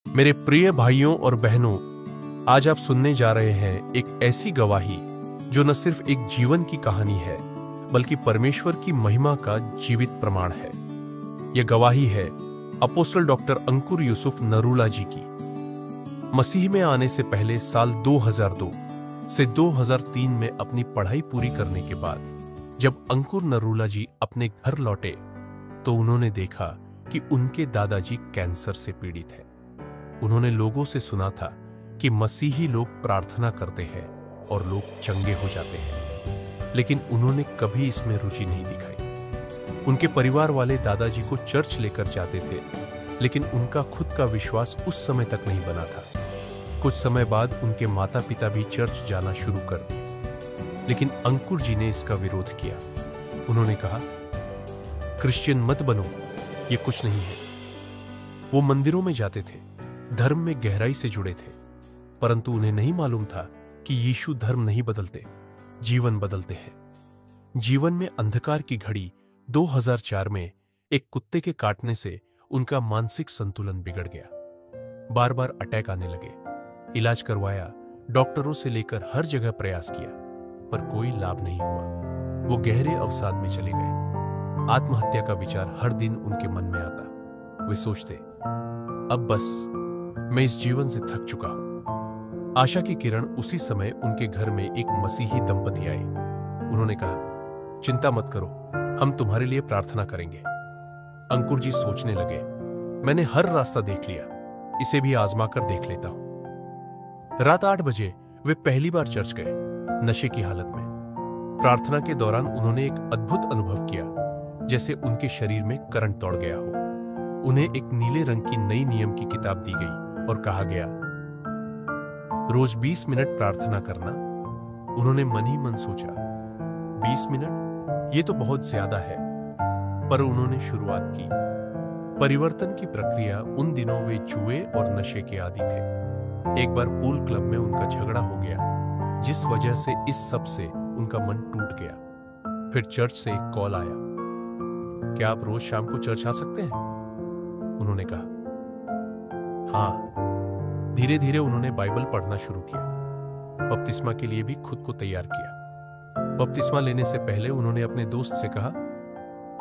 मेरे प्रिय भाइयों और बहनों, आज आप सुनने जा रहे हैं एक ऐसी गवाही जो न सिर्फ एक जीवन की कहानी है, बल्कि परमेश्वर की महिमा का जीवित प्रमाण है। यह गवाही है अपोस्टल डॉक्टर अंकुर यूसुफ नरूला जी की। मसीह में आने से पहले साल 2002 से 2003 में अपनी पढ़ाई पूरी करने के बाद जब अंकुर नरूला जी अपने घर लौटे तो उन्होंने देखा कि उनके दादाजी कैंसर से पीड़ित हैं। उन्होंने लोगों से सुना था कि मसीही लोग प्रार्थना करते हैं और लोग चंगे हो जाते हैं, लेकिन उन्होंने कभी इसमें रुचि नहीं दिखाई। उनके परिवार वाले दादाजी को चर्च लेकर जाते थे, लेकिन उनका खुद का विश्वास उस समय तक नहीं बना था। कुछ समय बाद उनके माता पिता भी चर्च जाना शुरू कर दिए, लेकिन अंकुर जी ने इसका विरोध किया। उन्होंने कहा, क्रिश्चियन मत बनो, ये कुछ नहीं है। वो मंदिरों में जाते थे, धर्म में गहराई से जुड़े थे, परंतु उन्हें नहीं मालूम था कि यीशु धर्म नहीं बदलते, जीवन बदलते हैं। जीवन में अंधकार की घड़ी 2004 में एक कुत्ते के काटने से उनका मानसिक संतुलन बिगड़ गया। बार बार अटैक आने लगे। इलाज करवाया, डॉक्टरों से लेकर हर जगह प्रयास किया, पर कोई लाभ नहीं हुआ। वो गहरे अवसाद में चले गए। आत्महत्या का विचार हर दिन उनके मन में आता। वे सोचते, अब बस मैं इस जीवन से थक चुका हूं। आशा की किरण उसी समय उनके घर में एक मसीही दंपति आए। उन्होंने कहा, चिंता मत करो, हम तुम्हारे लिए प्रार्थना करेंगे। अंकुर जी सोचने लगे, मैंने हर रास्ता देख लिया, इसे भी आजमा कर देख लेता हूं। रात 8 बजे वे पहली बार चर्च गए, नशे की हालत में। प्रार्थना के दौरान उन्होंने एक अद्भुत अनुभव किया, जैसे उनके शरीर में करंट दौड़ गया हो। उन्हें एक नीले रंग की नई नियम की किताब दी गई और कहा गया, रोज 20 मिनट प्रार्थना करना। उन्होंने मन ही मन सोचा, 20 मिनट, ये तो बहुत ज्यादा है, पर उन्होंने शुरुआत की। परिवर्तन की प्रक्रिया उन दिनों वे जुए और नशे के आदी थे। एक बार पूल क्लब में उनका झगड़ा हो गया, जिस वजह से इस सब से उनका मन टूट गया। फिर चर्च से एक कॉल आया, क्या आप रोज शाम को चर्च आ सकते हैं? उन्होंने कहा, हाँ। धीरे धीरे उन्होंने बाइबल पढ़ना शुरू किया। बपतिस्मा के लिए भी खुद को तैयार किया। बपतिस्मा लेने से पहले उन्होंने अपने दोस्त से कहा,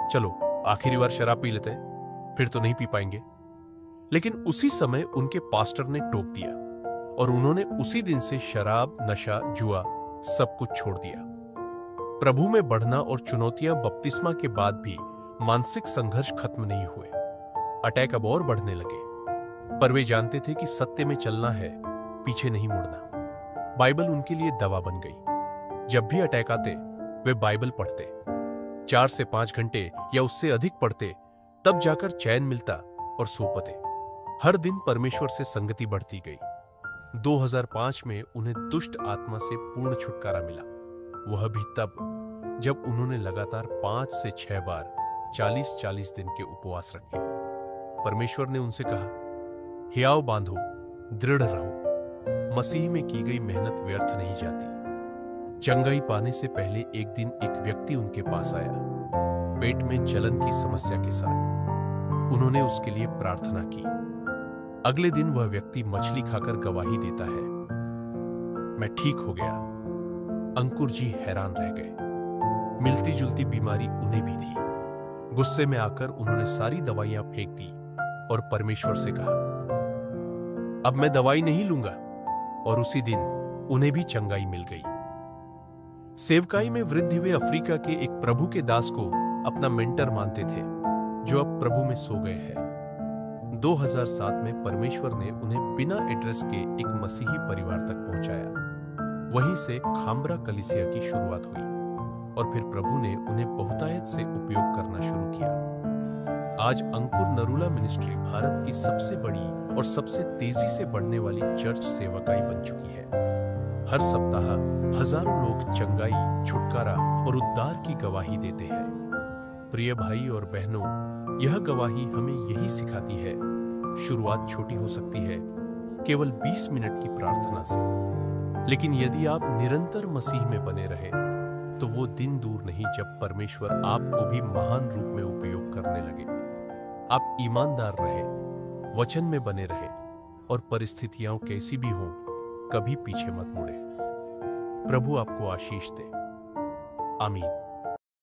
चलो आखिरी बार शराब पी लेते हैं, फिर तो नहीं पी पाएंगे। लेकिन उसी समय उनके पास्टर ने टोक दिया और उन्होंने उसी दिन से शराब, नशा, जुआ सब कुछ छोड़ दिया। प्रभु में बढ़ना और चुनौतियां बपतिस्मा के बाद भी मानसिक संघर्ष खत्म नहीं हुए। अटैक अब और बढ़ने लगे, पर वे जानते थे कि सत्य में चलना है, पीछे नहीं मुड़ना। बाइबल उनके लिए दवा बन गई। जब भी अटैक आते, वे बाइबल पढ़ते, 4 से 5 घंटे या उससे अधिक पढ़ते, तब जाकर चैन मिलता और सो पाते। हर दिन परमेश्वर से संगति बढ़ती गई। 2005 में उन्हें दुष्ट आत्मा से पूर्ण छुटकारा मिला। वह भी तब जब उन्होंने लगातार 5 से 6 बार 40-40 दिन के उपवास रखे। परमेश्वर ने उनसे कहा, हियाव बांधो, दृढ़ रहो, मसीह में की गई मेहनत व्यर्थ नहीं जाती। चंगाई पाने से पहले एक दिन एक व्यक्ति उनके पास आया, पेट में जलन की समस्या के साथ। उन्होंने उसके लिए प्रार्थना की। अगले दिन वह व्यक्ति मछली खाकर गवाही देता है, मैं ठीक हो गया। अंकुर जी हैरान रह गए। मिलती जुलती बीमारी उन्हें भी थी। गुस्से में आकर उन्होंने सारी दवाइयां फेंक दी और परमेश्वर से कहा, अब मैं दवाई नहीं लूंगा। और उसी दिन उन्हें भी चंगाई मिल गई। सेवकाई में वृद्धि हुए अफ्रीका के एक प्रभु के दास को अपना मेंटर मानते थे, जो अब प्रभु में सो गए हैं। 2007 में परमेश्वर ने उन्हें बिना एड्रेस के एक मसीही परिवार तक पहुंचाया। वहीं से खाम्बरा कलीसिया की शुरुआत हुई और फिर प्रभु ने उन्हें बहुतायत से उपयोग करना शुरू किया। आज अंकुर नरूला मिनिस्ट्री भारत की सबसे बड़ी और सबसे तेजी से बढ़ने वाली चर्च सेवकाई बन चुकी है। हर सप्ताह हजारों लोग चंगाई, छुटकारा और उद्धार की गवाही देते हैं। प्रिय भाई और बहनों, यह गवाही हमें यही सिखाती है, शुरुआत छोटी हो सकती है, केवल 20 मिनट की प्रार्थना से, लेकिन यदि आप निरंतर मसीह में बने रहे तो वो दिन दूर नहीं जब परमेश्वर आपको भी महान रूप में उपयोग करने लगे। आप ईमानदार रहे, वचन में बने रहे और परिस्थितियां कैसी भी हों, कभी पीछे मत मुड़े। प्रभु आपको आशीष दे। आमीन।